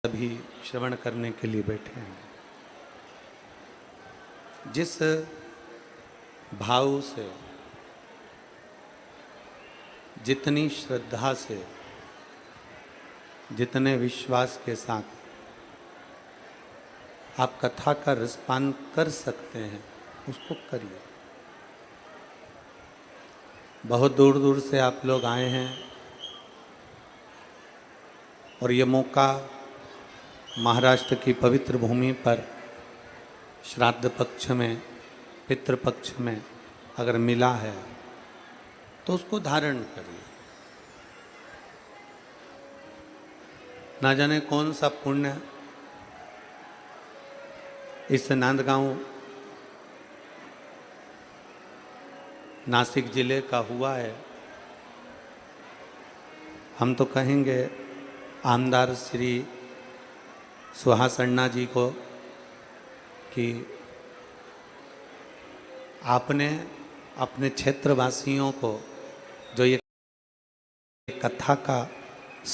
सभी श्रवण करने के लिए बैठे हैं। जिस भाव से, जितनी श्रद्धा से, जितने विश्वास के साथ आप कथा का रसपान कर सकते हैं, उसको करिए। बहुत दूर दूर से आप लोग आए हैं और ये मौका महाराष्ट्र की पवित्र भूमि पर श्राद्ध पक्ष में, पितृ पक्ष में अगर मिला है तो उसको धारण करिए। ना जाने कौन सा पुण्य इस नांदगांव नासिक जिले का हुआ है। हम तो कहेंगे आमदार श्री सुहास अन्ना जी को कि आपने अपने क्षेत्रवासियों को जो ये कथा का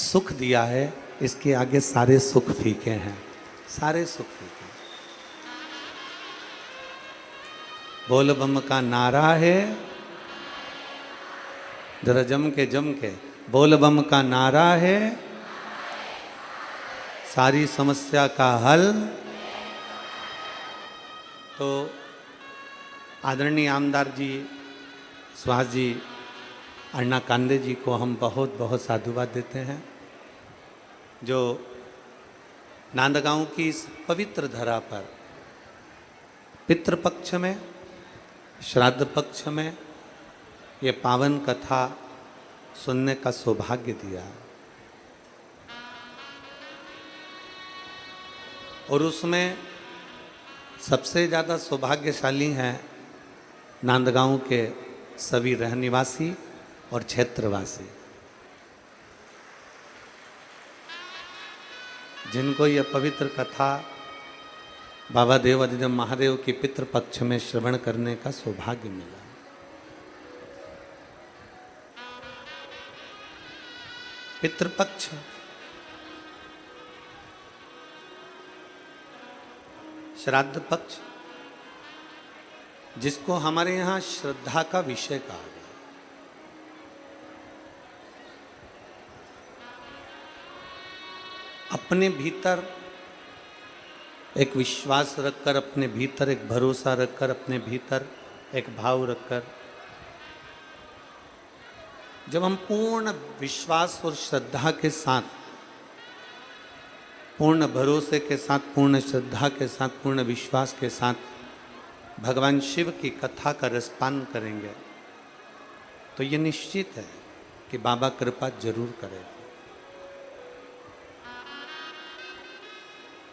सुख दिया है, इसके आगे सारे सुख फीके हैं, सारे सुख फीके। बोल बम का नारा है, जरा जम के बोल बम का नारा है, सारी समस्या का हल। तो आदरणीय आमदार जी सुहास जी अन्ना कांदे जी को हम बहुत बहुत साधुवाद देते हैं, जो नांदगांव की इस पवित्र धरा पर पितृपक्ष में, श्राद्ध पक्ष में ये पावन कथा सुनने का सौभाग्य दिया। और उसमें सबसे ज़्यादा सौभाग्यशाली हैं नांदगांव के सभी रहनिवासी और क्षेत्रवासी, जिनको यह पवित्र कथा बाबा देवादिदेव महादेव की पितृपक्ष में श्रवण करने का सौभाग्य मिला। पितृपक्ष श्राद्ध पक्ष, जिसको हमारे यहाँ श्रद्धा का विषय कहा गया। अपने भीतर एक विश्वास रखकर, अपने भीतर एक भरोसा रखकर, अपने भीतर एक भाव रखकर, जब हम पूर्ण विश्वास और श्रद्धा के साथ, पूर्ण भरोसे के साथ, पूर्ण श्रद्धा के साथ, पूर्ण विश्वास के साथ भगवान शिव की कथा का रसपान करेंगे तो ये निश्चित है कि बाबा कृपा जरूर करेगा।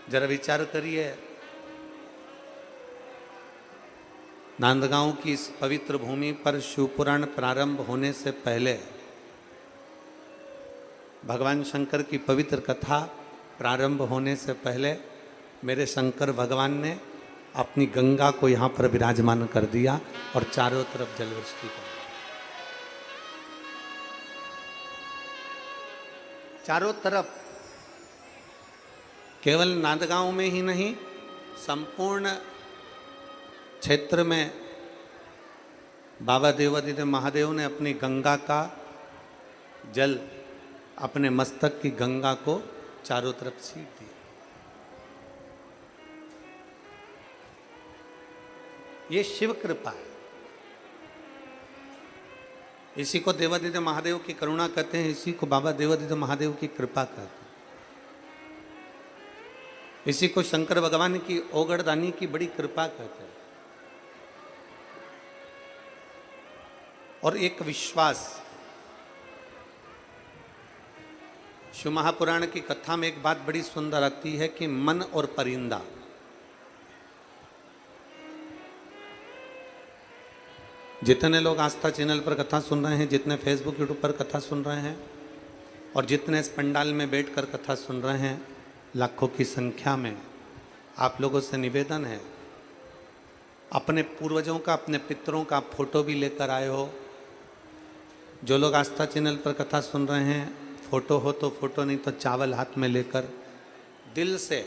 जरा विचार करिए, नांदगांव की इस पवित्र भूमि पर शिवपुराण प्रारंभ होने से पहले, भगवान शंकर की पवित्र कथा प्रारंभ होने से पहले मेरे शंकर भगवान ने अपनी गंगा को यहाँ पर विराजमान कर दिया और चारों तरफ जलवृष्टि कर दी। चारों तरफ, केवल नांदगांव में ही नहीं, संपूर्ण क्षेत्र में बाबा देवादिदेव महादेव ने अपनी गंगा का जल, अपने मस्तक की गंगा को चारों तरफ छीट दिया। ये शिव कृपा है। इसी को देवादिदेव महादेव की करुणा कहते हैं, इसी को बाबा देवादिदेव महादेव की कृपा कहते हैं। इसी को शंकर भगवान की ओगड़दानी की बड़ी कृपा कहते हैं। और एक विश्वास, शिव महापुराण की कथा में एक बात बड़ी सुंदर आती है कि मन और परिंदा, जितने लोग आस्था चैनल पर कथा सुन रहे हैं, जितने फेसबुक यूट्यूब पर कथा सुन रहे हैं और जितने इस पंडाल में बैठकर कथा सुन रहे हैं, लाखों की संख्या में, आप लोगों से निवेदन है, अपने पूर्वजों का, अपने पितरों का फोटो भी लेकर आए हो। जो लोग आस्था चैनल पर कथा सुन रहे हैं, फोटो हो तो फोटो, नहीं तो चावल हाथ में लेकर दिल से,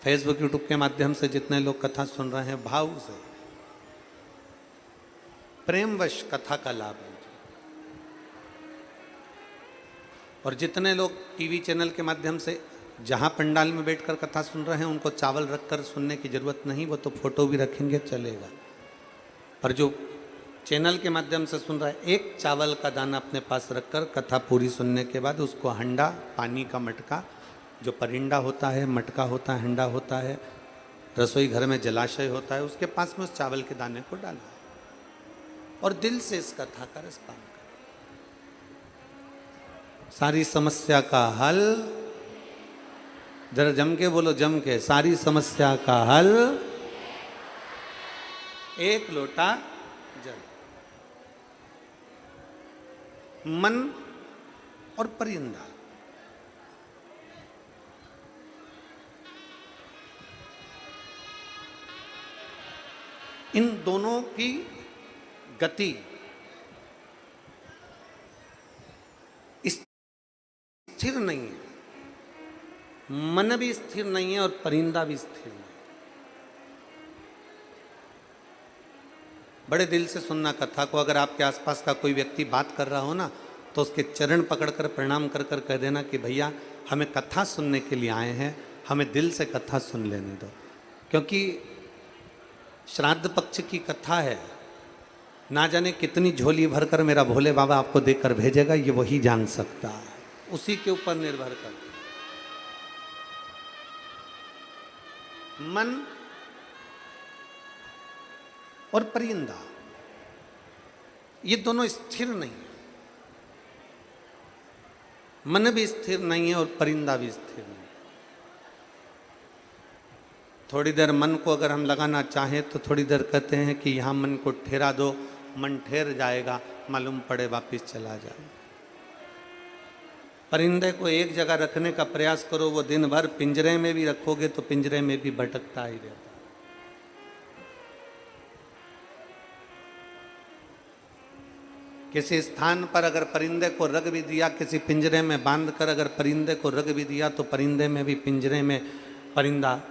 फेसबुक यूट्यूब के माध्यम से जितने लोग कथा सुन रहे हैं, भाव से, प्रेमवश कथा का लाभ लीजिए। और जितने लोग टीवी चैनल के माध्यम से जहां पंडाल में बैठकर कथा सुन रहे हैं, उनको चावल रखकर सुनने की जरूरत नहीं, वो तो फोटो भी रखेंगे चलेगा। पर जो चैनल के माध्यम से सुन रहा है, एक चावल का दाना अपने पास रखकर कथा पूरी सुनने के बाद उसको हंडा, पानी का मटका, जो परिंडा होता है, मटका होता है, हंडा होता है, रसोई घर में जलाशय होता है, उसके पास में उस चावल के दाने को डाला और दिल से इस कथा का रस पान कर। सारी समस्या का हल, जरा जम के बोलो, जम के, सारी समस्या का हल एक लोटा जल। मन और परिंदा, इन दोनों की गति स्थिर नहीं है। मन भी स्थिर नहीं है और परिंदा भी स्थिर नहीं है। बड़े दिल से सुनना कथा को। अगर आपके आसपास का कोई व्यक्ति बात कर रहा हो ना, तो उसके चरण पकड़कर प्रणाम कर कर कह देना कि भैया हमें कथा सुनने के लिए आए हैं, हमें दिल से कथा सुन लेने दो। क्योंकि श्राद्ध पक्ष की कथा है, ना जाने कितनी झोली भरकर मेरा भोले बाबा आपको देकर भेजेगा, ये वही जान सकता है, उसी के ऊपर निर्भर करता है। मन और परिंदा, ये दोनों स्थिर नहीं है। मन भी स्थिर नहीं है और परिंदा भी स्थिर नहीं है। थोड़ी देर मन को अगर हम लगाना चाहें तो थोड़ी देर कहते हैं कि यहाँ मन को ठहरा दो, मन ठहर जाएगा, मालूम पड़े वापिस चला जाए। परिंदे को एक जगह रखने का प्रयास करो, वो दिन भर पिंजरे में भी रखोगे तो पिंजरे में भी भटकता ही रहता। किसी स्थान पर अगर परिंदे को रख भी दिया, किसी पिंजरे में बांधकर अगर परिंदे को रख भी दिया, तो परिंदे में भी, पिंजरे में परिंदा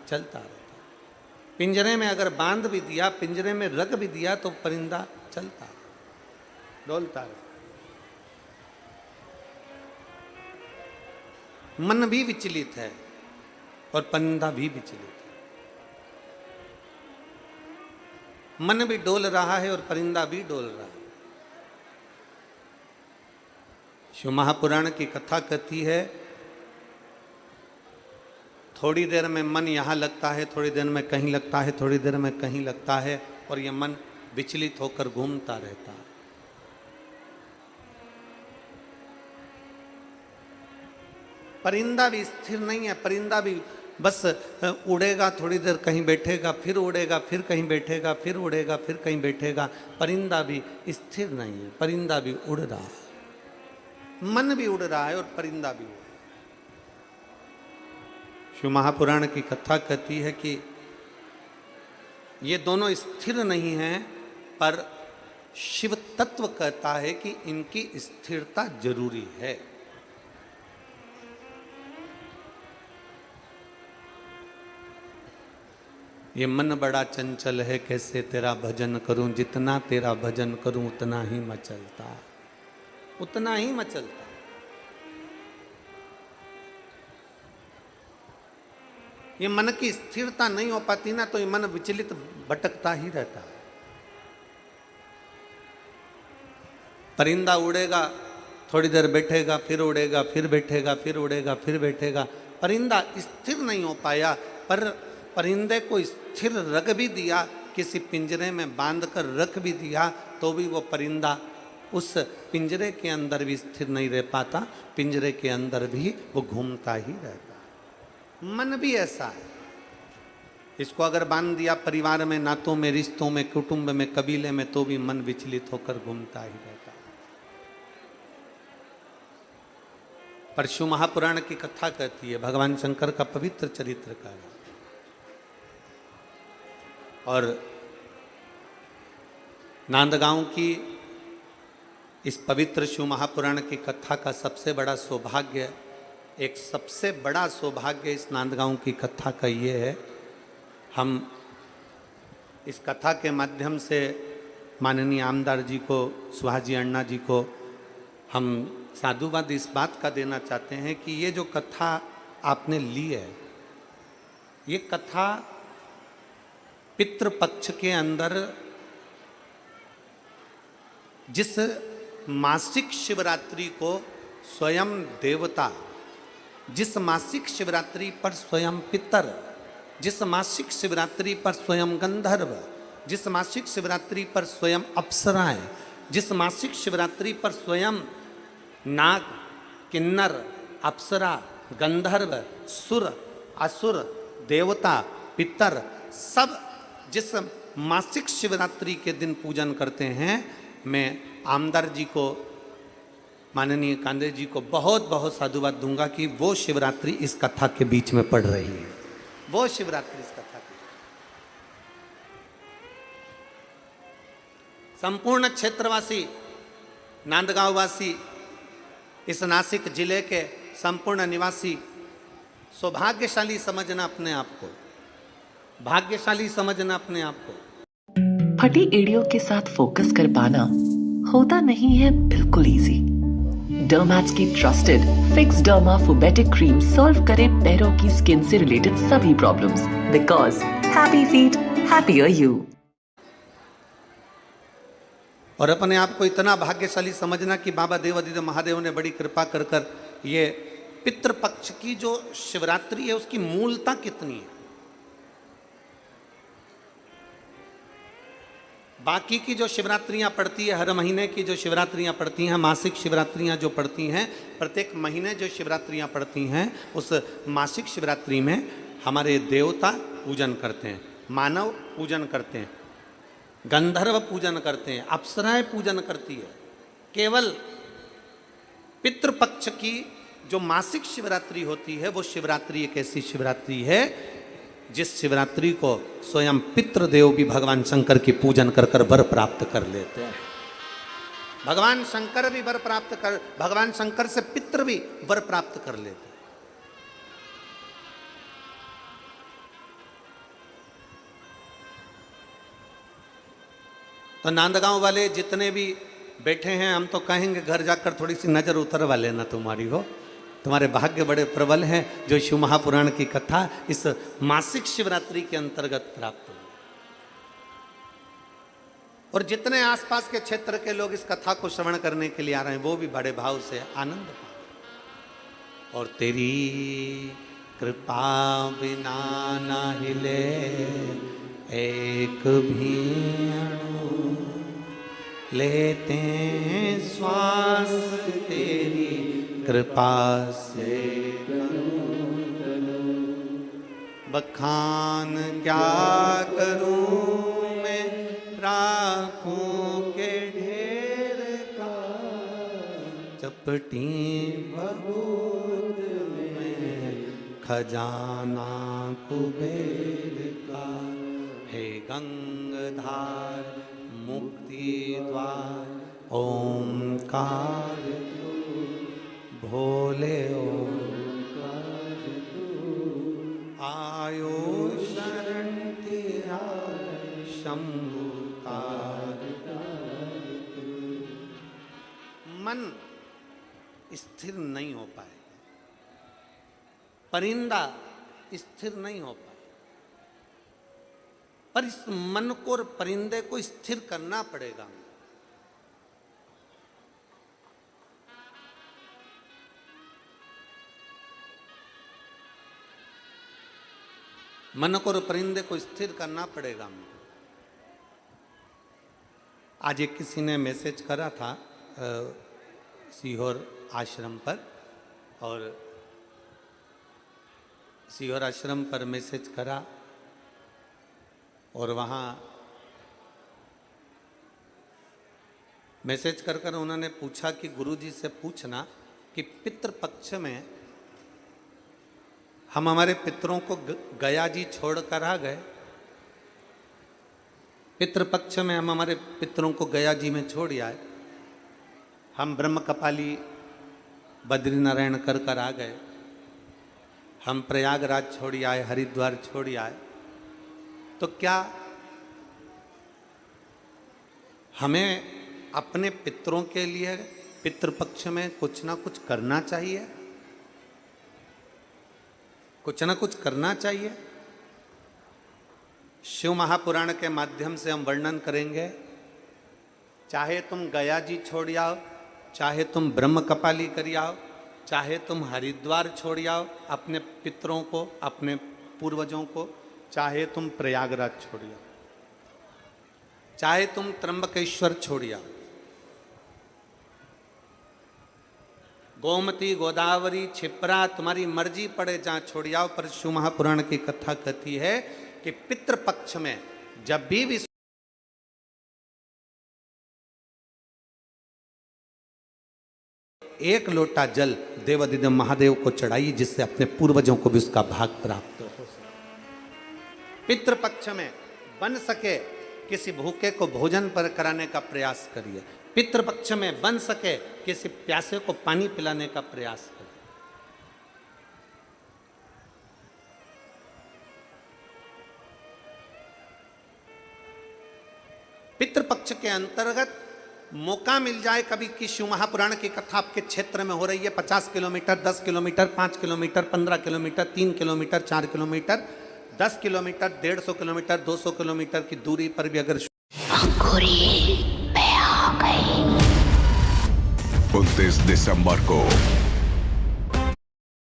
चलता रहता। पिंजरे में अगर बांध भी दिया, पिंजरे में रख भी दिया, तो परिंदा चलता, डोलता रहता। मन भी विचलित है और परिंदा भी विचलित है। मन भी डोल रहा है और परिंदा भी डोल रहा है। शिव महापुराण की कथा कहती है, थोड़ी देर में मन यहाँ लगता है, थोड़ी देर में कहीं लगता है, थोड़ी देर में कहीं लगता है, और यह मन विचलित होकर घूमता रहता है। परिंदा भी स्थिर नहीं है। परिंदा भी बस उड़ेगा, थोड़ी देर कहीं बैठेगा, फिर उड़ेगा, फिर कहीं बैठेगा, फिर उड़ेगा, फिर कहीं बैठेगा। परिंदा भी स्थिर नहीं है, परिंदा भी उड़ रहा है। मन भी उड़ रहा है और परिंदा भी उड़ रहा है। शिव महापुराण की कथा कहती है कि ये दोनों स्थिर नहीं हैं, पर शिव तत्व कहता है कि इनकी स्थिरता जरूरी है। ये मन बड़ा चंचल है, कैसे तेरा भजन करूं, जितना तेरा भजन करूं उतना ही मचलता, उतना ही मचलता। ये मन की स्थिरता नहीं हो पाती ना, तो ये मन विचलित भटकता ही रहता है। परिंदा उड़ेगा, थोड़ी देर बैठेगा, फिर उड़ेगा, फिर बैठेगा, फिर उड़ेगा, फिर बैठेगा। परिंदा स्थिर नहीं हो पाया। पर परिंदे को स्थिर रख भी दिया, किसी पिंजरे में बांधकर रख भी दिया, तो भी वो परिंदा उस पिंजरे के अंदर भी स्थिर नहीं रह पाता, पिंजरे के अंदर भी वो घूमता ही रहता। मन भी ऐसा है। इसको अगर बांध दिया परिवार में, नातों में, रिश्तों में, कुटुंब में, कबीले में, तो भी मन विचलित होकर घूमता ही रहता। पर शिव महापुराण की कथा कहती है, भगवान शंकर का पवित्र चरित्र का है, और नांदगांव की इस पवित्र शिव महापुराण की कथा का सबसे बड़ा सौभाग्य एक सबसे बड़ा सौभाग्य इस नांदगांव की कथा का ये है, हम इस कथा के माध्यम से माननीय आमदार जी को, सुहाजी अण्णा जी को हम साधुवाद इस बात का देना चाहते हैं कि ये जो कथा आपने ली है, ये कथा पितृपक्ष के अंदर जिस मासिक शिवरात्रि को स्वयं देवता, जिस मासिक शिवरात्रि पर स्वयं पितर, जिस मासिक शिवरात्रि पर स्वयं गंधर्व, जिस मासिक शिवरात्रि पर स्वयं अप्सराएं, जिस मासिक शिवरात्रि पर स्वयं नाग, किन्नर, अप्सरा, गंधर्व, सुर, असुर, देवता, पितर, सब जिस मासिक शिवरात्रि के दिन पूजन करते हैं, मैं आमदार जी को, माननीय कांदे जी को बहुत बहुत साधुवाद दूंगा कि वो शिवरात्रि इस कथा के बीच में पड़ रही है, वो शिवरात्रि इस कथा की। संपूर्ण क्षेत्रवासी, नांदगांव वासी, इस नासिक जिले के संपूर्ण निवासी सौभाग्यशाली समझना अपने आप को, भाग्यशाली समझना अपने आप को। फटी एड़ियों के साथ फोकस कर पाना होता नहीं है बिल्कुल इजी। डर्मैट्स की trusted Fixderma Foobetik cream solve करे पैरों की स्किन से रिलेटेड सभी problems, because happy feet happier you. और अपने आप को इतना भाग्यशाली समझना कि बाबा देवादिदेव महादेव ने बड़ी कृपा कर कर ये पितृपक्ष की जो शिवरात्रि है उसकी मूलता कितनी है। बाकी की जो शिवरात्रियां पड़ती है, हर महीने की जो शिवरात्रियां पड़ती हैं, मासिक शिवरात्रियां जो पड़ती हैं, प्रत्येक महीने जो शिवरात्रियां पड़ती हैं, उस मासिक शिवरात्रि में हमारे देवता पूजन करते हैं, मानव पूजन करते हैं, गंधर्व पूजन करते हैं, अप्सराएं पूजन करती है। केवल पितृपक्ष की जो मासिक शिवरात्रि होती है, वो शिवरात्रि एक ऐसी शिवरात्रि है जिस शिवरात्रि को स्वयं पितृदेव भी भगवान शंकर की पूजन कर कर वर प्राप्त कर लेते हैं। भगवान शंकर भी वर प्राप्त कर, भगवान शंकर से पितृ भी वर प्राप्त कर लेते हैं। तो नांदगांव वाले जितने भी बैठे हैं, हम तो कहेंगे घर जाकर थोड़ी सी नजर उतरवा लेना तुम्हारी हो, तुम्हारे भाग्य बड़े प्रबल हैं जो शिव महापुराण की कथा इस मासिक शिवरात्रि के अंतर्गत प्राप्त हो। और जितने आसपास के क्षेत्र के लोग इस कथा को श्रवण करने के लिए आ रहे हैं, वो भी बड़े भाव से आनंद पाए। और तेरी कृपा बिना ना हिले एक भी अणु, लेते हैं श्वास तेरी कृपा से, बखान क्या करूं मैं राखों के ढेर का, चपटी बरूद में खजाना कुबेर का, हे गंगाधार मुक्ति द्वार ओंकार भोले ओंकार आयो शरण तेरा शंभु तार। मन स्थिर नहीं हो पाएगा, परिंदा स्थिर नहीं हो पाएगा, पर इस मन को और परिंदे को स्थिर करना पड़ेगा। मन को और परिंदे को स्थिर करना पड़ेगा। आज एक किसी ने मैसेज करा था सीहोर आश्रम पर, और सीहोर आश्रम पर मैसेज करा और वहाँ मैसेज कर कर उन्होंने पूछा कि गुरुजी से पूछना कि पितृपक्ष में हम हमारे पितरों को गया जी छोड़कर आ गए, पितृपक्ष में हम हमारे पितरों को गया जी में छोड़ आए, हम ब्रह्म कपाली बद्रीनारायण कर आ गए, हम प्रयागराज छोड़ आए, हरिद्वार छोड़ आए, तो क्या हमें अपने पितरों के लिए पितृपक्ष में कुछ ना कुछ करना चाहिए? कुछ ना कुछ करना चाहिए। शिव महापुराण के माध्यम से हम वर्णन करेंगे। चाहे तुम गया जी छोड़ आओ, चाहे तुम ब्रह्म कपाली कर आओ, चाहे तुम हरिद्वार छोड़ आओ अपने पितरों को, अपने पूर्वजों को, चाहे तुम प्रयागराज छोड़ आओ, चाहे तुम त्र्यंबकेश्वर छोड़ आओ, गोमती, गोदावरी, छिप्रा, तुम्हारी मर्जी पड़े जहां छोड़ आओ। पर शिव महापुराण की कथा कहती है कि पितृपक्ष में जब भी एक लोटा जल देवादिदेव महादेव को चढ़ाइए, जिससे अपने पूर्वजों को भी उसका भाग प्राप्त हो सके। पितृपक्ष में बन सके किसी भूखे को भोजन पर कराने का प्रयास करिए। पितृपक्ष में बन सके किसी प्यासे को पानी पिलाने का प्रयास करिए। पितृपक्ष के अंतर्गत मौका मिल जाए कभी कि शिव महापुराण की कथा आपके क्षेत्र में हो रही है, 50 kilometre, 10 kilometre, 5 kilometre, 15 kilometre, 3 kilometre, 4 kilometre, 10 kilometre, 150 kilometre, 200 kilometre की दूरी पर भी अगर 29 दिसंबर को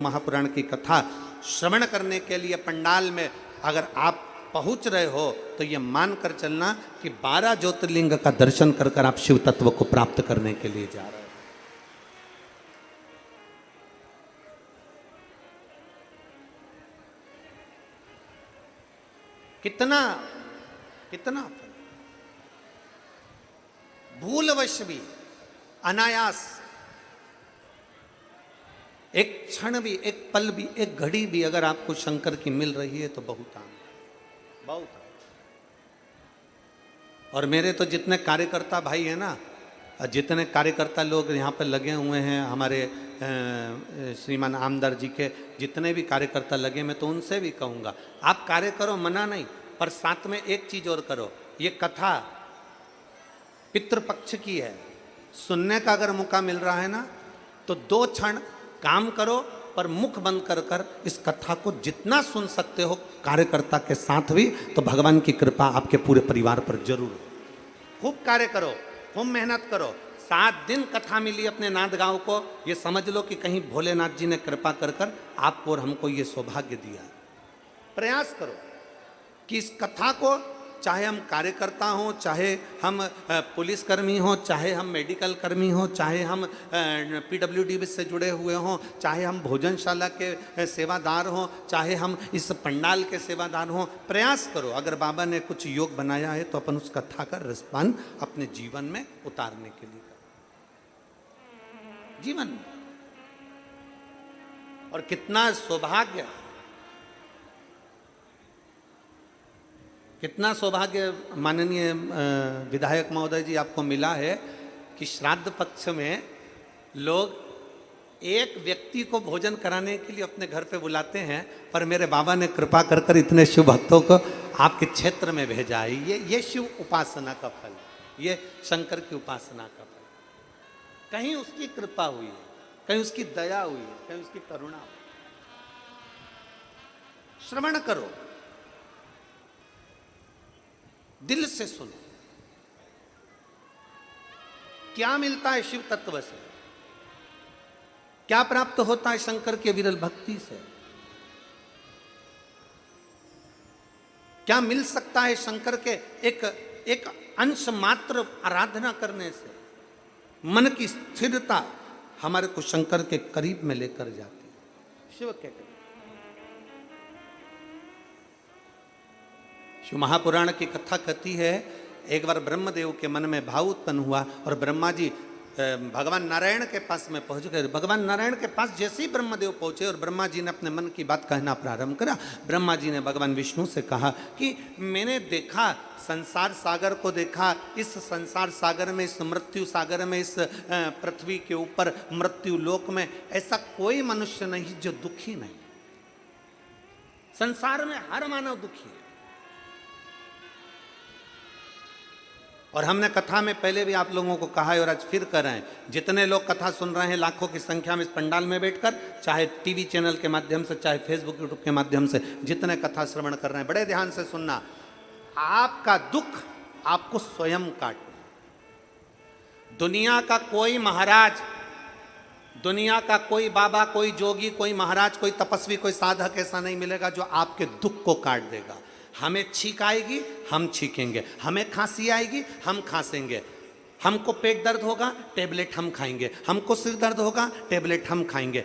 महापुराण की कथा श्रवण करने के लिए पंडाल में अगर आप पहुंच रहे हो तो ये मानकर चलना कि 12 ज्योतिर्लिंग का दर्शन कर कर आप शिव तत्व को प्राप्त करने के लिए जा रहे हो। कितना कितना भूलवश भी, अनायास, एक क्षण भी, एक पल भी, एक घड़ी भी अगर आपको शंकर की मिल रही है तो बहुत आनंद, बहुत। और मेरे तो जितने कार्यकर्ता भाई हैं ना, जितने कार्यकर्ता लोग यहाँ पर लगे हुए हैं, हमारे श्रीमान आमदार जी के जितने भी कार्यकर्ता लगे, मैं तो उनसे भी कहूँगा आप कार्य करो, मना नहीं, पर साथ में एक चीज़ और करो। ये कथा पितृपक्ष की है, सुनने का अगर मौका मिल रहा है ना तो 2 क्षण काम करो, पर मुख बंद कर कर इस कथा को जितना सुन सकते हो कार्यकर्ता के साथ भी, तो भगवान की कृपा आपके पूरे परिवार पर जरूर हो। खूब कार्य करो, खूब मेहनत करो। 7 दिन कथा मिली अपने नांदगांव को, ये समझ लो कि कहीं भोलेनाथ जी ने कृपा कर कर आपको और हमको ये सौभाग्य दिया। प्रयास करो कि इस कथा को, चाहे हम कार्यकर्ता हों, चाहे हम पुलिसकर्मी हों, चाहे हम मेडिकल कर्मी हों, चाहे हम PWD से जुड़े हुए हों, चाहे हम भोजनशाला के सेवादार हों, चाहे हम इस पंडाल के सेवादार हों, प्रयास करो। अगर बाबा ने कुछ योग बनाया है तो अपन उस कथा का रसपान अपने जीवन में उतारने के लिए करो, जीवन में। और कितना सौभाग्य, कितना सौभाग्य माननीय विधायक महोदय जी आपको मिला है कि श्राद्ध पक्ष में लोग एक व्यक्ति को भोजन कराने के लिए अपने घर पे बुलाते हैं, पर मेरे बाबा ने कृपा कर कर इतने शिव भक्तों को आपके क्षेत्र में भेजा है। ये शिव उपासना का फल, ये शंकर की उपासना का फल। कहीं उसकी कृपा हुई है, कहीं उसकी दया हुई है, कहीं उसकी करुणा हुई। श्रवण करो, दिल से सुनो, क्या मिलता है शिव तत्व से, क्या प्राप्त होता है शंकर के विरल भक्ति से, क्या मिल सकता है शंकर के एक अंश मात्र आराधना करने से। मन की स्थिरता हमारे को शंकर के करीब में लेकर जाती है, शिव के करीब। शिव महापुराण की कथा कहती है, एक बार ब्रह्मदेव के मन में भाव उत्पन्न हुआ और ब्रह्मा जी भगवान नारायण के पास में पहुंच गए। भगवान नारायण के पास जैसे ही ब्रह्मदेव पहुंचे और ब्रह्मा जी ने अपने मन की बात कहना प्रारंभ करा, ब्रह्मा जी ने भगवान विष्णु से कहा कि मैंने देखा, संसार सागर को देखा, इस संसार सागर में, इस मृत्यु सागर में, इस पृथ्वी के ऊपर मृत्यु लोक में ऐसा कोई मनुष्य नहीं जो दुखी नहीं। संसार में हर मानव दुखी है। और हमने कथा में पहले भी आप लोगों को कहा है और आज फिर कर रहे हैं, जितने लोग कथा सुन रहे हैं लाखों की संख्या में इस पंडाल में बैठकर, चाहे टीवी चैनल के माध्यम से, चाहे फेसबुक यूट्यूब के माध्यम से, जितने कथा श्रवण कर रहे हैं, बड़े ध्यान से सुनना। आपका दुख आपको स्वयं काटना। दुनिया का कोई महाराज, दुनिया का कोई बाबा, कोई जोगी, कोई महाराज, कोई तपस्वी, कोई साधक ऐसा नहीं मिलेगा जो आपके दुख को काट देगा। हमें छींक आएगी, हम छींकेंगे, हमें खांसी आएगी, हम खांसेंगे, हमको पेट दर्द होगा, टेबलेट हम खाएंगे, हमको सिर दर्द होगा, टेबलेट हम खाएंगे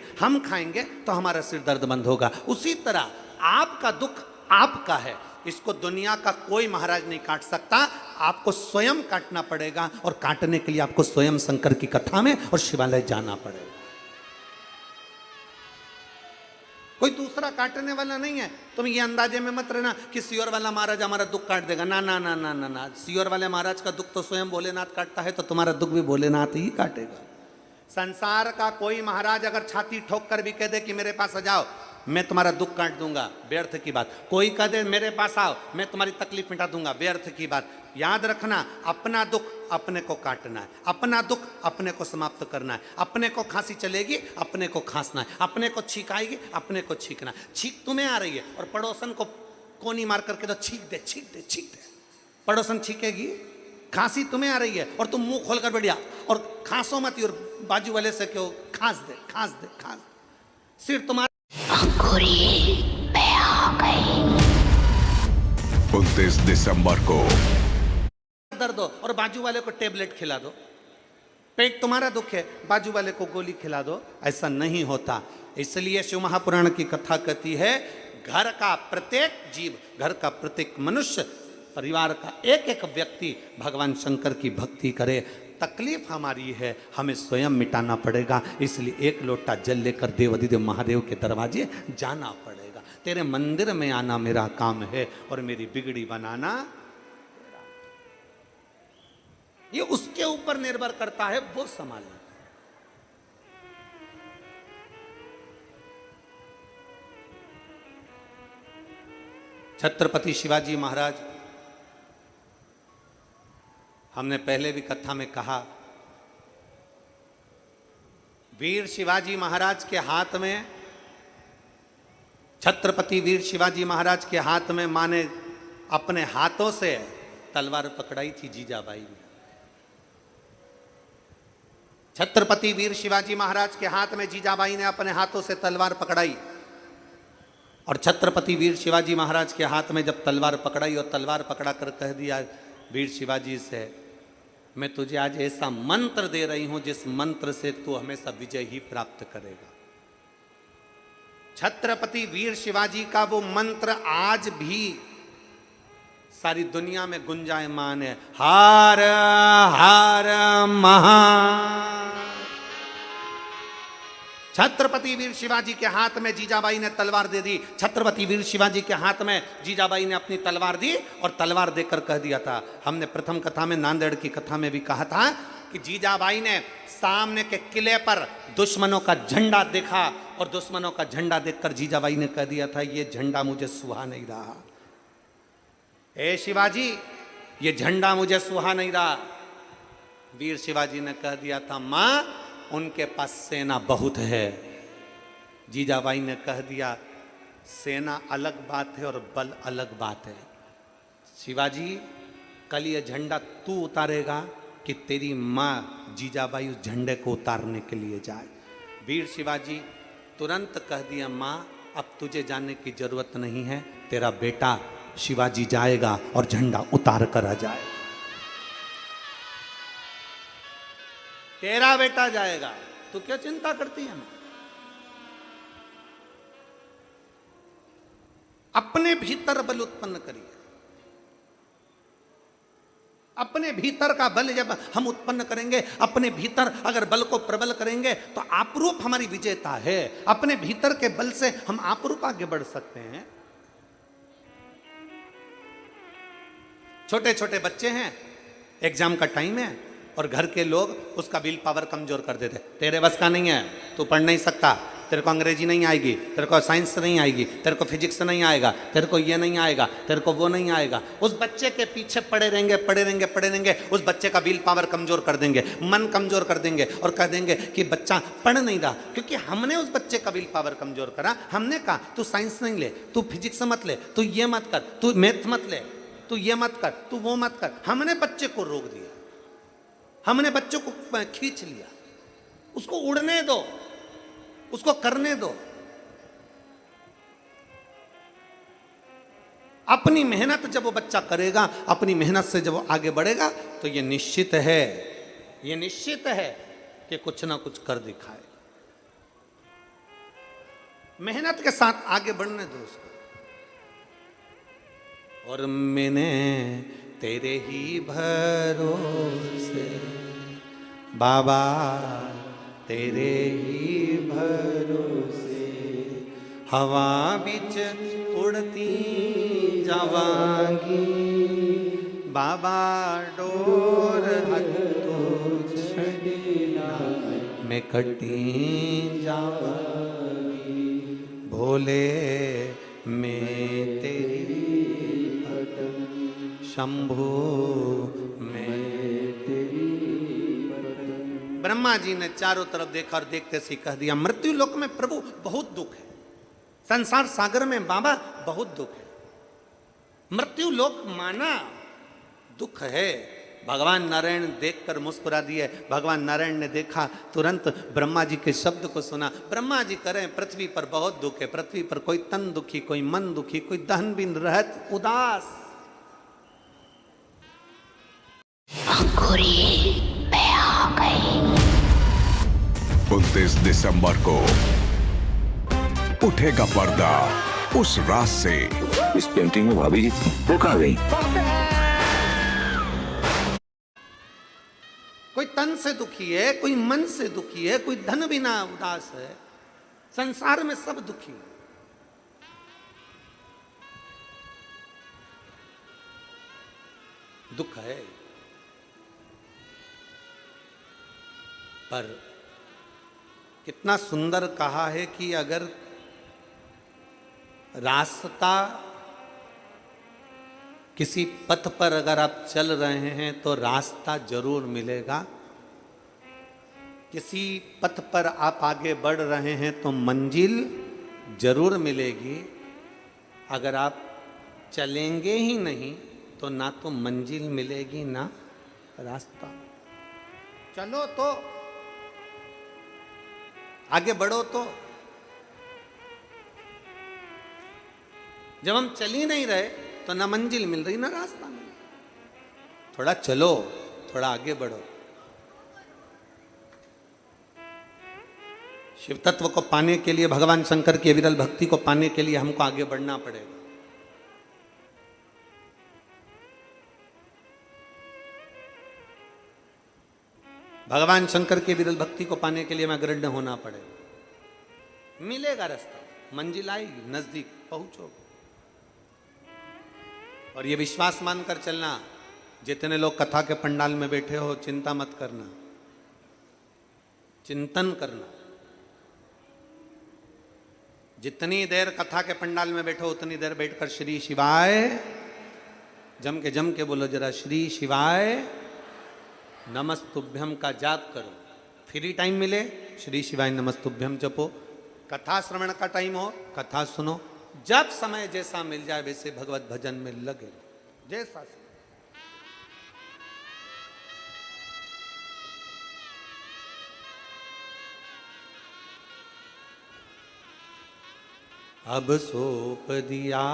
तो हमारा सिर दर्द बंद होगा। उसी तरह आपका दुख आपका है, इसको दुनिया का कोई महाराज नहीं काट सकता, आपको स्वयं काटना पड़ेगा। और काटने के लिए आपको स्वयं शंकर की कथा में और शिवालय जाना पड़ेगा। कोई दूसरा काटने वाला नहीं है। तुम ये अंदाजे में मत रहना कि सियोर वाला महाराज हमारा दुख काट देगा। ना ना ना ना ना ना, सियोर वाले महाराज का दुख तो स्वयं भोलेनाथ काटता है, तो तुम्हारा दुख भी भोलेनाथ ही काटेगा। संसार का कोई महाराज अगर छाती ठोक कर भी कह दे कि मेरे पास आ जाओ, मैं तुम्हारा दुख काट दूंगा, व्यर्थ की बात। कोई कह दे मेरे पास आओ, मैं तुम्हारी तकलीफ मिटा दूंगा, व्यर्थ की बात। याद रखना, अपना दुख अपने को काटना है, अपना दुख अपने को समाप्त करना है। अपने को खांसी चलेगी, अपने को खांसना है, अपने को छींक आएगी, अपने को छींकना है। छींक तुम्हें आ रही है और पड़ोसन को कोनी मार करके तो छींक दे, छींक दे, छींक दे, पड़ोसन छींकेगी। खांसी तुम्हें आ रही है और तुम मुंह खोलकर बैठ जा और खांसो मत, और बाजू वाले से क्यों खांस दे, खांस दे, खांस दे। सिर तुम्हारा 29 दिसंबर को दर्द हो और बाजू वाले को टेबलेट खिला दो। पेट तुम्हारा दुख है, बाजू वाले को गोली खिला दो, ऐसा नहीं होता। इसलिए शिव महापुराण की कथा कहती है, घर का प्रत्येक जीव, घर का प्रत्येक मनुष्य, परिवार का एक एक व्यक्ति भगवान शंकर की भक्ति करे। तकलीफ हमारी है, हमें स्वयं मिटाना पड़ेगा। इसलिए एक लोटा जल लेकर देवाधिदेव महादेव के दरवाजे जाना पड़ेगा। तेरे मंदिर में आना मेरा काम है और मेरी बिगड़ी बनाना, ये उसके ऊपर निर्भर करता है, वो संभालना। छत्रपति शिवाजी महाराज, हमने पहले भी कथा में कहा, वीर शिवाजी महाराज के हाथ में, छत्रपति वीर शिवाजी महाराज के हाथ में मां ने अपने हाथों से तलवार पकड़ाई थी जीजाबाई ने। छत्रपति वीर शिवाजी महाराज के हाथ में जीजाबाई ने अपने हाथों से तलवार पकड़ाई। और छत्रपति वीर शिवाजी महाराज के हाथ में जब तलवार पकड़ाई और तलवार पकड़ा कर कह दिया वीर शिवाजी से, मैं तुझे आज ऐसा मंत्र दे रही हूं जिस मंत्र से तू हमेशा विजय ही प्राप्त करेगा। छत्रपति वीर शिवाजी का वो मंत्र आज भी सारी दुनिया में गुंजायमान है। हार हार महा। छत्रपति वीर शिवाजी के हाथ में जीजाबाई ने तलवार दे दी। छत्रपति वीर शिवाजी के हाथ में जीजाबाई ने अपनी तलवार दी और तलवार देकर कह दिया था, हमने प्रथम कथा में, नांदेड़ की कथा में भी कहा था कि जीजाबाई ने सामने के किले पर दुश्मनों का झंडा देखा और दुश्मनों का झंडा देखकर जीजाबाई ने कह दिया था, ये झंडा मुझे सुहा नहीं रहा। ए शिवाजी, ये झंडा मुझे सुहा नहीं रहा। वीर शिवाजी ने कह दिया था, मां उनके पास सेना बहुत है। जीजाबाई ने कह दिया, सेना अलग बात है और बल अलग बात है। शिवाजी, कल ये झंडा तू उतारेगा कि तेरी मां जीजाबाई उस झंडे को उतारने के लिए जाए। वीर शिवाजी तुरंत कह दिया, मां अब तुझे जाने की जरूरत नहीं है, तेरा बेटा शिवाजी जाएगा और झंडा उतार कर आ जाए। तेरा बेटा जाएगा, तू क्या चिंता करती है? अपने भीतर बल उत्पन्न करिए। अपने भीतर का बल जब हम उत्पन्न करेंगे, अपने भीतर अगर बल को प्रबल करेंगे तो आपरूप हमारी विजेता है। अपने भीतर के बल से हम आपरूप आगे बढ़ सकते हैं। छोटे छोटे बच्चे हैं, एग्जाम का टाइम है और घर के लोग उसका विल पावर कमजोर कर देते, तेरे बस का नहीं है, तू पढ़ नहीं सकता, तेरे को अंग्रेजी नहीं आएगी, तेरे को साइंस नहीं आएगी, तेरे को फिजिक्स नहीं आएगा, तेरे को ये नहीं आएगा, तेरे को वो नहीं आएगा। उस बच्चे के पीछे पड़े रहेंगे, पड़े रहेंगे, पड़े रहेंगे। उस बच्चे का विल पावर कमजोर कर देंगे, मन कमजोर कर देंगे और कह देंगे कि बच्चा पढ़ नहीं रहा, क्योंकि हमने उस बच्चे का विल पावर कमजोर करा। हमने कहा तू साइंस नहीं ले, तू फिजिक्स मत ले, तू ये मत कर, तू मैथ मत ले, तू ये मत कर, तू वो मत कर। हमने बच्चे को रोक दिया, हमने बच्चों को खींच लिया। उसको उड़ने दो, उसको करने दो। अपनी मेहनत जब वो बच्चा करेगा, अपनी मेहनत से जब वो आगे बढ़ेगा, तो ये निश्चित है, ये निश्चित है कि कुछ ना कुछ कर दिखाए। मेहनत के साथ आगे बढ़ने दो उसको। और मैंने तेरे ही भरोसे बाबा, तेरे ही भरोसे हवा बिच उड़ती जावांगी बाबा, डोर हथो छड़ीला मैं कटी जावांगी भोले, मैं तेरी शंभु मैं तेरी। ब्रह्मा जी ने चारों तरफ देखा और देखते से कह दिया, मृत्यु लोक में प्रभु बहुत दुख है, संसार सागर में बाबा बहुत दुख है। मृत्यु लोक माना दुख है। भगवान नारायण देखकर मुस्कुरा दिए। भगवान नारायण ने देखा, तुरंत ब्रह्मा जी के शब्द को सुना। ब्रह्मा जी करें, पृथ्वी पर बहुत दुख है, पृथ्वी पर कोई तन दुखी, कोई मन दुखी, कोई दहन बिन रहत उदास। अंकुरी मैं आ गई। 29 दिसंबर को उठेगा पर्दा उस रात से। इस पेंटिंग में भाभी जी वो कहाँ गई? कोई तन से दुखी है, कोई मन से दुखी है, कोई धन बिना उदास है। संसार में सब दुखी है। दुख है, पर कितना सुंदर कहा है कि अगर रास्ता, किसी पथ पर अगर आप चल रहे हैं तो रास्ता जरूर मिलेगा। किसी पथ पर आप आगे बढ़ रहे हैं तो मंजिल जरूर मिलेगी। अगर आप चलेंगे ही नहीं तो ना तो मंजिल मिलेगी ना रास्ता। चलो तो, आगे बढ़ो तो। जब हम चल ही नहीं रहे तो ना मंजिल मिल रही ना रास्ता मिल रहा। थोड़ा चलो, थोड़ा आगे बढ़ो। शिव तत्व को पाने के लिए, भगवान शंकर की अविरल भक्ति को पाने के लिए हमको आगे बढ़ना पड़ेगा। भगवान शंकर की विरल भक्ति को पाने के लिए हमें अग्रण्य होना पड़ेगा। मिलेगा रास्ता, मंजिल आएगी, नजदीक पहुंचोगे। और ये विश्वास मानकर चलना, जितने लोग कथा के पंडाल में बैठे हो, चिंता मत करना, चिंतन करना। जितनी देर कथा के पंडाल में बैठो उतनी देर बैठकर श्री शिवाय जम के बोलो जरा, श्री शिवाय नमस्तुभ्यम का जाप करो। फ्री टाइम मिले श्री शिवाय नमस्तुभ्यम जपो। कथा श्रवण का टाइम हो, कथा सुनो। जब समय जैसा मिल जाए वैसे भगवत भजन में लगे, जैसा समय। अब सौंप दिया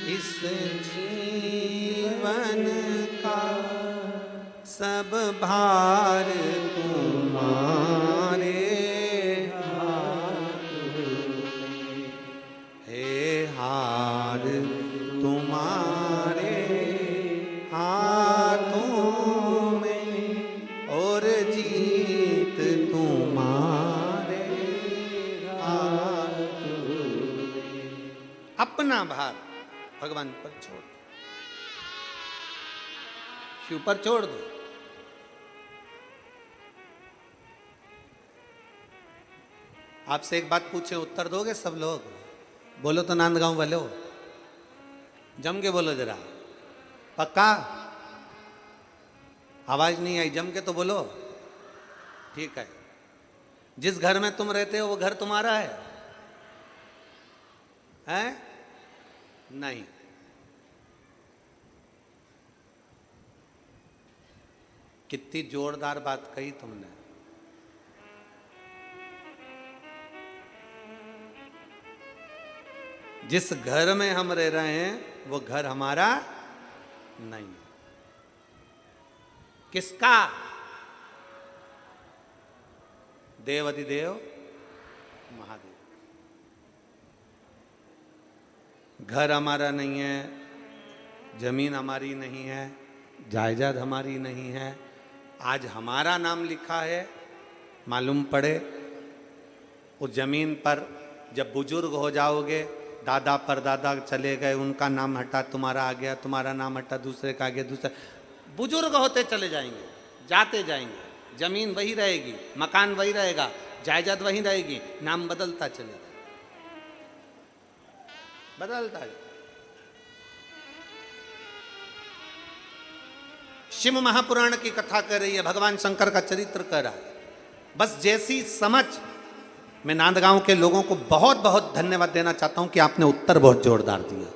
इस जीवन का सब भार तुम्हारे हाथ में, हे हार तुम्हारे हाथों में और जीत तुम्हारे हाथों में। अपना भार भगवान पर छोड़ दो, शिव पर छोड़ दो। आपसे एक बात पूछे, उत्तर दोगे सब लोग? बोलो तो नांदगांव बोलो, जम के बोलो जरा, पक्का? आवाज नहीं आई, जम के तो बोलो। ठीक है। जिस घर में तुम रहते हो वो घर तुम्हारा है? हैं? नहीं। कितनी जोरदार बात कही तुमने। जिस घर में हम रह रहे हैं वो घर हमारा नहीं। किसका? देवाधिदेव महादेव। घर हमारा नहीं है, जमीन हमारी नहीं है, जायदाद हमारी नहीं है। आज हमारा नाम लिखा है, मालूम पड़े उस जमीन पर जब बुजुर्ग हो जाओगे, दादा परदादा चले गए, उनका नाम हटा, तुम्हारा आ गया, तुम्हारा नाम हटा, दूसरे का आ गया, दूसरे, बुजुर्ग होते चले जाएंगे, जाते जाएंगे, जमीन वही रहेगी, मकान वही रहेगा, जायदाद वही रहेगी, नाम बदलता चलेगा, बदलता है। शिव महापुराण की कथा कर रही है, भगवान शंकर का चरित्र कर रहा है। बस जैसी समझ, मैं नांदगांव के लोगों को बहुत बहुत धन्यवाद देना चाहता हूं कि आपने उत्तर बहुत जोरदार दिया।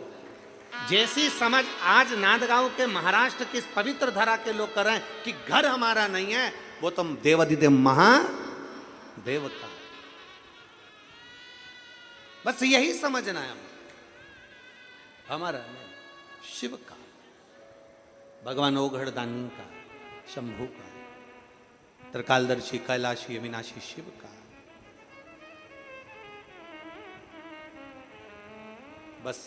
जैसी समझ आज नांदगांव के महाराष्ट्र की इस पवित्र धरा के लोग कर रहे हैं कि घर हमारा नहीं है, वो तो देवाधिदेव महादेव का। बस यही समझना है हमारा नहीं, शिव का, भगवान ओघड़दानी का, शंभू का, त्रिकालदर्शी कैलाशी अविनाशी शिव का। बस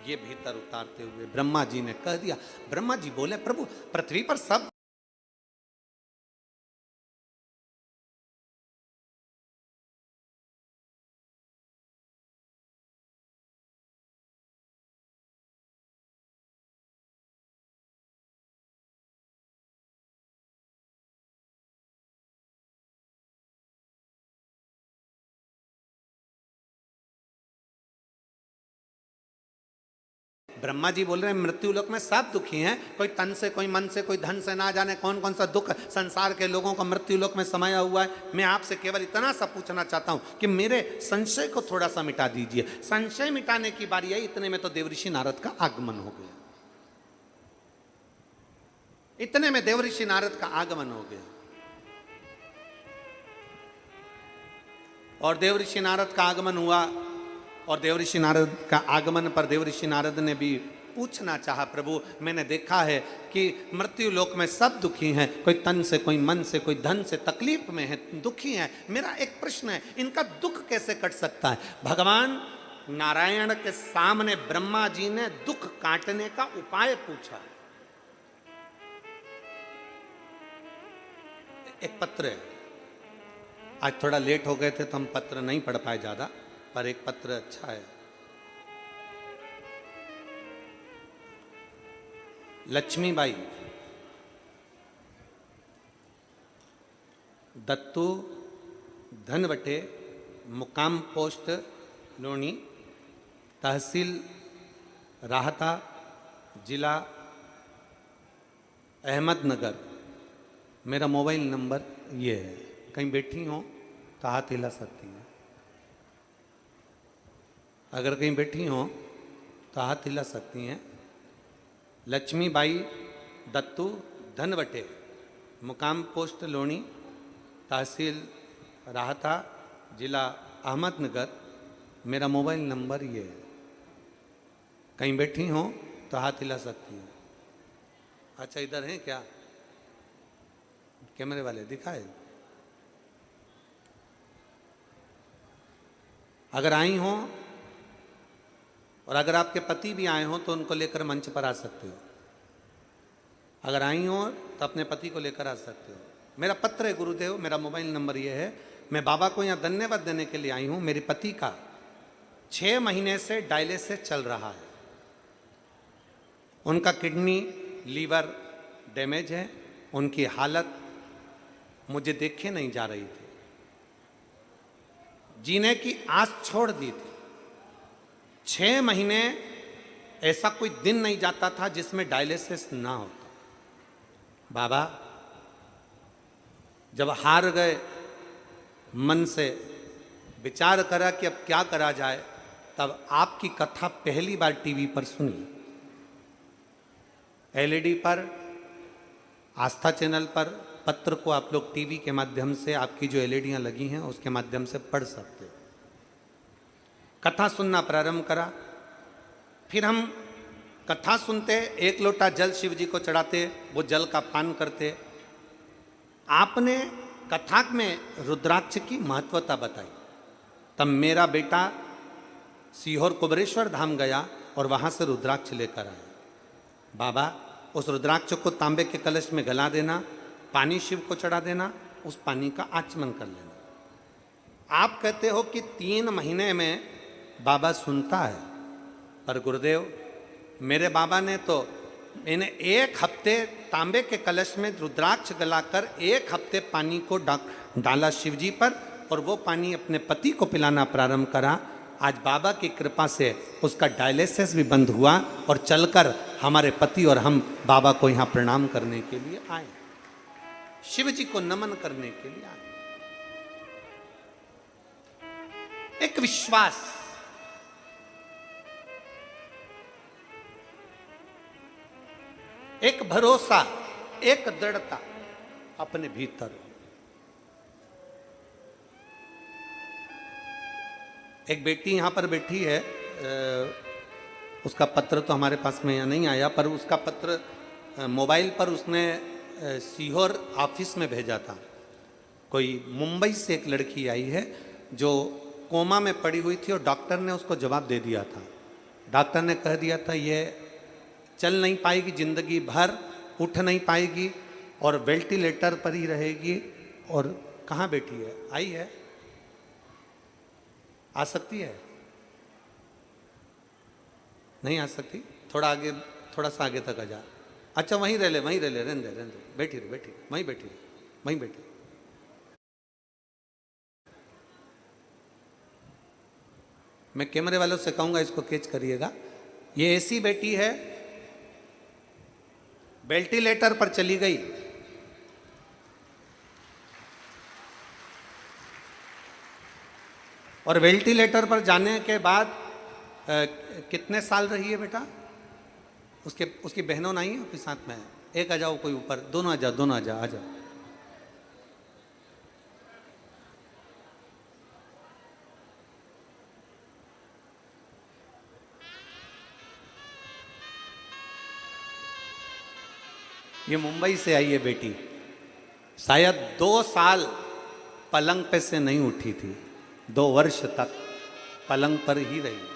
ये भीतर उतारते हुए ब्रह्मा जी ने कह दिया। ब्रह्मा जी बोले, प्रभु पृथ्वी पर सब ब्रह्मा जी बोल रहे हैं मृत्यु लोक में सब दुखी हैं, कोई तन से, कोई मन से, कोई धन से, ना जाने कौन कौन सा दुख संसार के लोगों का मृत्यु लोक में समाया हुआ है। मैं आपसे केवल इतना सा पूछना चाहता हूं कि मेरे संशय को थोड़ा सा मिटा दीजिए। संशय मिटाने की बारी आई, इतने में तो देवऋषि नारद का आगमन हो गया। इतने में देवऋषि नारद का आगमन हो गया और देवऋषि नारद का आगमन हुआ। और देवऋषि नारद का आगमन पर देवऋषि नारद ने भी पूछना चाहा, प्रभु मैंने देखा है कि मृत्यु लोक में सब दुखी हैं, कोई तन से, कोई मन से, कोई धन से तकलीफ में है, दुखी हैं। मेरा एक प्रश्न है, इनका दुख कैसे कट सकता है? भगवान नारायण के सामने ब्रह्मा जी ने दुख काटने का उपाय पूछा। एक पत्र है, आज थोड़ा लेट हो गए थे तो हम पत्र नहीं पढ़ पाए ज्यादा, पर एक पत्र अच्छा है। लक्ष्मीबाई दत्तू धनवटे, मुकाम पोस्ट लोनी, तहसील राहता, जिला अहमदनगर। मेरा मोबाइल नंबर ये है, कहीं बैठी हो तो हाथ हिला सकती हैं। अगर कहीं बैठी हो तो हाथ हिला सकती हैं। लक्ष्मीबाई दत्तू धनवटे, मुकाम पोस्ट लोनी, तहसील राहता, जिला अहमदनगर। मेरा मोबाइल नंबर ये है, कहीं बैठी हो तो हाथ हिला सकती हैं। अच्छा इधर हैं क्या कैमरे वाले? दिखाए। अगर आई हो और अगर आपके पति भी आए हो तो उनको लेकर मंच पर आ सकते हो। अगर आई हो तो अपने पति को लेकर आ सकते हो। मेरा पत्र है गुरुदेव, मेरा मोबाइल नंबर ये है। मैं बाबा को यहाँ धन्यवाद देने के लिए आई हूँ। मेरे पति का 6 महीने से डायलिसिस चल रहा है। उनका किडनी लीवर डैमेज है। उनकी हालत मुझे देखे नहीं जा रही थी। जीने की आस छोड़ दी थी। 6 महीने ऐसा कोई दिन नहीं जाता था जिसमें डायलिसिस ना होता। बाबा जब हार गए, मन से विचार करा कि अब क्या करा जाए, तब आपकी कथा पहली बार टीवी पर सुनी। एलईडी पर, आस्था चैनल पर, पत्र को आप लोग टीवी के माध्यम से, आपकी जो एलईडियां लगी हैं उसके माध्यम से पढ़ सकते हो। कथा सुनना प्रारंभ करा। फिर हम कथा सुनते, 1 लोटा जल शिव जी को चढ़ाते, वो जल का पान करते। आपने कथा में रुद्राक्ष की महत्वता बताई। तब मेरा बेटा सीहोर कुबरेश्वर धाम गया और वहां से रुद्राक्ष लेकर आया। बाबा उस रुद्राक्ष को तांबे के कलश में गला देना, पानी शिव को चढ़ा देना, उस पानी का आचमन कर लेना। आप कहते हो कि 3 महीने में बाबा सुनता है, पर गुरुदेव मेरे बाबा ने तो मैंने 1 हफ्ते तांबे के कलश में रुद्राक्ष गलाकर 1 हफ्ते पानी को डाला शिव जी पर, और वो पानी अपने पति को पिलाना प्रारंभ करा। आज बाबा की कृपा से उसका डायलिसिस भी बंद हुआ और चलकर हमारे पति और हम बाबा को यहाँ प्रणाम करने के लिए आए, शिव जी को नमन करने के लिए आए। एक विश्वास, एक भरोसा, एक दृढ़ता अपने भीतर। एक बेटी यहाँ पर बैठी है, उसका पत्र तो हमारे पास में यहाँ नहीं आया, पर उसका पत्र मोबाइल पर उसने सीहोर ऑफिस में भेजा था। कोई मुंबई से एक लड़की आई है जो कोमा में पड़ी हुई थी और डॉक्टर ने उसको जवाब दे दिया था। डॉक्टर ने कह दिया था ये चल नहीं पाएगी जिंदगी भर, उठ नहीं पाएगी और वेंटिलेटर पर ही रहेगी। और कहाँ बैठी है? आई है? आ सकती है? नहीं आ सकती? थोड़ा आगे, थोड़ा सा आगे तक आ जा। अच्छा वहीं रह ले, वहीं रह ले, रहने दे, बैठी रहे, बैठी वहीं बैठी रहे, वहीं बैठी। मैं कैमरे वालों से कहूंगा इसको कैच करिएगा। ये ऐसी बेटी है, वेंटिलेटर पर चली गई, और वेंटिलेटर पर जाने के बाद कितने साल रही है बेटा? उसकी बहनों नहीं है आपके साथ में? एक आ जाओ, कोई ऊपर, दोनों आ जाओ, दोनों आ जाओ, आ जाओ। ये मुंबई से आई है बेटी, शायद 2 साल पलंग पे से नहीं उठी थी, 2 वर्ष तक पलंग पर ही रही।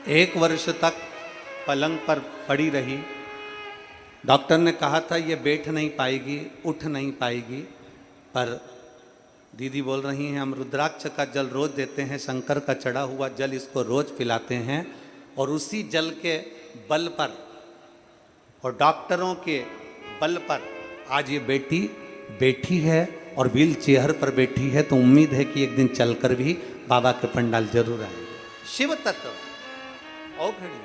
एक वर्ष तक पलंग पर पड़ी रही। डॉक्टर ने कहा था ये बैठ नहीं पाएगी, उठ नहीं पाएगी, पर दीदी बोल रही हैं हम रुद्राक्ष का जल रोज देते हैं, शंकर का चढ़ा हुआ जल इसको रोज पिलाते हैं, और उसी जल के बल पर और डॉक्टरों के बल पर आज ये बेटी बैठी है और व्हील चेयर पर बैठी है। तो उम्मीद है कि एक दिन चलकर भी बाबा के पंडाल जरूर आएंगे। शिव तत्व और घड़ी है।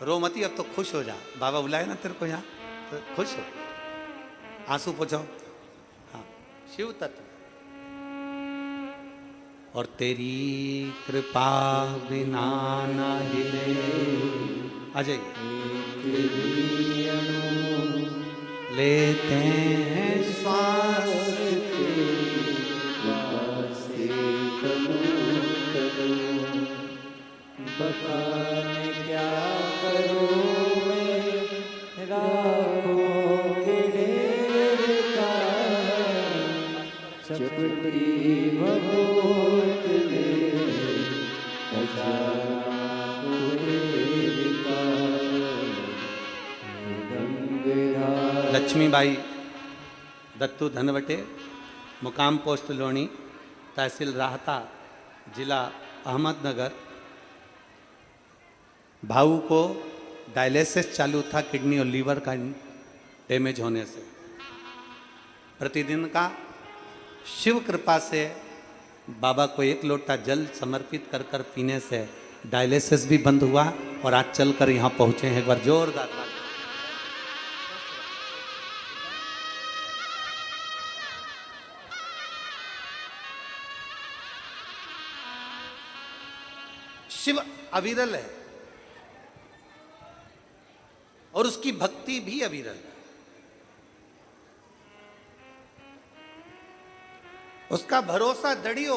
रोमती अब तो खुश हो जा, बाबा बुलाए ना तेरे को यहाँ, तो खुश हो, आंसू पोछो। हाँ, शिव तत्व। और तेरी कृपा बिना ना हिले, आ जाइए, लेते हैं श्वास बखाने क्या करूं मैं, राखों के ढेर का चपटी भभूत में खजाना कुबेर का। गंगाधार लक्ष्मीबाई दत्तू धनवटे, मुकाम पोस्ट लोणी, तहसील राहता, जिला अहमदनगर। भाऊ को डायलिसिस चालू था किडनी और लीवर का डैमेज होने से। प्रतिदिन का शिव कृपा से बाबा को 1 लोटा जल समर्पित कर कर पीने से डायलिसिस भी बंद हुआ और आज चलकर यहाँ पहुँचे हैं। एक बार जोरदार ताली। शिव अविरल है और उसकी भक्ति भी अविरल है। उसका भरोसा दृढ़ियो।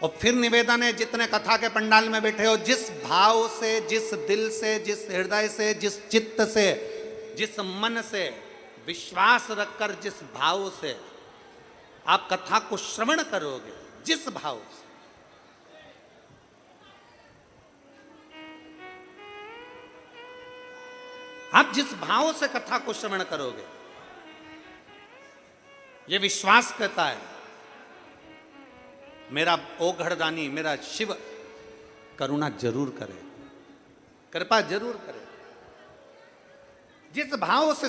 और फिर निवेदन है, जितने कथा के पंडाल में बैठे हो, जिस भाव से, जिस दिल से, जिस हृदय से, जिस चित्त से, जिस मन से विश्वास रखकर, जिस भाव से आप कथा को श्रवण करोगे, जिस भाव से, आप जिस भाव से कथा को श्रवण करोगे, ये विश्वास करता है मेरा ओघड़दानी, मेरा शिव करुणा जरूर करे, कृपा जरूर करे। जिस भाव से